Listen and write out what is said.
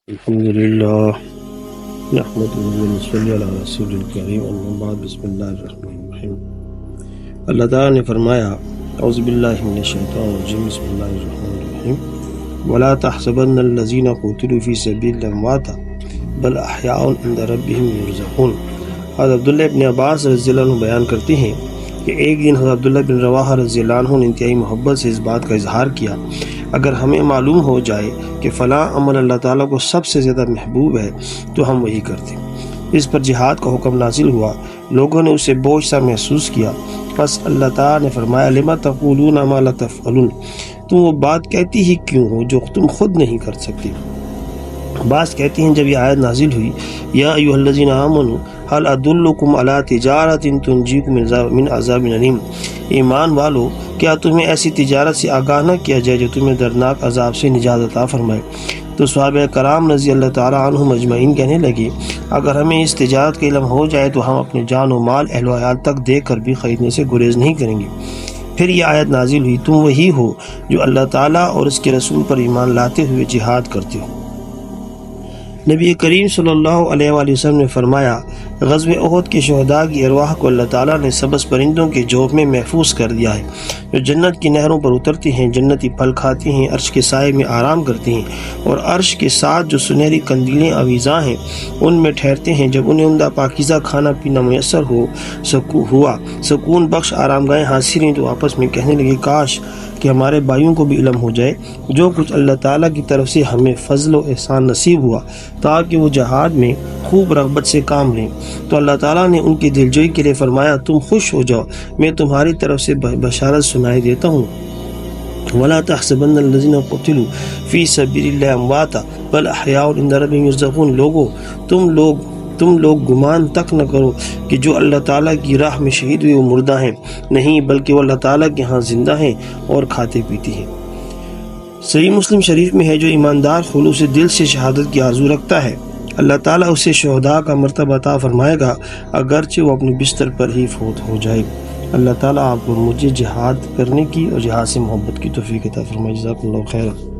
الحمد لله نحمده ونصلي علی رسول الکریم اما بعد بسم اللہ الرحمن الرحیم۔ اللہ تعالیٰ نے فرمایا اعوذ باللہ من الشیطان الرجیم بسم اللہ الرحمن الرحیم ولا تحسبن الذین قتلوا فی سبیل اللہ امواتا بل احیاء عند ربہم یرزقون۔ حضرت عبداللہ ابن عباس رضی اللہ عنہ بیان کرتے ہیں کہ ایک دن حضرت عبداللہ بن رواحہ رضی اللہ عنہ نے انتہائی محبت سے اس بات کا اظہار کیا، اگر ہمیں معلوم ہو جائے کہ فلاں عمل اللہ تعالیٰ کو سب سے زیادہ محبوب ہے تو ہم وہی کرتے۔ اس پر جہاد کا حکم نازل ہوا، لوگوں نے اسے بوجھ سا محسوس کیا، پس اللہ تعالیٰ نے فرمایا لما تقولون ما لا تفعلون، تم وہ بات کہتی ہی کیوں ہو جو تم خود نہیں کر سکتے۔ بعض کہتے ہیں جب یہ آیت نازل ہوئی یا ایھا الذین آمنوا هل ادلکم علی تجارت تنجیکم من عذاب علیم، ایمان والو کیا تمہیں ایسی تجارت سے آگاہ نہ کیا جائے جو تمہیں دردناک عذاب سے نجات عطا فرمائے۔ تو صحابہ کرام رضی اللہ تعالیٰ عنہم اجمعین کہنے لگے اگر ہمیں اس تجارت کا علم ہو جائے تو ہم اپنے جان و مال اہل و عیال تک دے کر بھی خریدنے سے گریز نہیں کریں گے۔ پھر یہ آیت نازل ہوئی تم وہی ہو جو اللہ تعالیٰ اور اس کے رسول پر ایمان لاتے ہوئے جہاد کرتے ہو۔ نبی کریم صلی اللہ علیہ وآلہ وسلم نے فرمایا غزوہ احد کے شہداء کی ارواح کو اللہ تعالیٰ نے سبز پرندوں کے جوف میں محفوظ کر دیا ہے، جو جنت کی نہروں پر اترتے ہیں، جنتی پھل کھاتے ہیں، عرش کے سائے میں آرام کرتے ہیں، اور عرش کے ساتھ جو سنہری قندیلیں آویزاں ہیں ان میں ٹھہرتے ہیں۔ جب انہیں عمدہ پاکیزہ کھانا پینا میسر ہوا سکون بخش آرام گاہیں حاصل ہیں تو آپس میں کہنے لگے کاش کہ ہمارے بھائیوں کو بھی علم ہو جائے جو کچھ اللہ تعالیٰ کی طرف سے ہمیں فضل و احسان نصیب ہوا تاکہ وہ جہاد میں خوب رغبت سے کام لیں۔ تو اللہ تعالیٰ نے ان کی دلجوئی کے لیے فرمایا تم خوش ہو جاؤ، میں تمہاری طرف سے بشارت سنائی دیتا ہوں۔ ولا تحسبن الذين قتلوا في سبيل الله امواتا بل احياء عند ربهم يرزقون، تم لوگ گمان تک نہ کرو کہ جو اللہ تعالیٰ کی راہ میں شہید ہوئے وہ مردہ ہیں، نہیں بلکہ وہ اللہ تعالیٰ کے ہاں زندہ ہیں اور کھاتے پیتے ہیں۔ صحیح مسلم شریف میں ہے جو ایماندار خلوص دل سے شہادت کی آرزو رکھتا ہے اللہ تعالیٰ اسے شہداء کا مرتبہ عطا فرمائے گا اگرچہ وہ اپنے بستر پر ہی فوت ہو جائے۔ اللہ تعالیٰ آپ کو مجھے جہاد کرنے کی اور جہاد سے محبت کی توفیق عطا فرمائے۔ جزاک اللہ خیر۔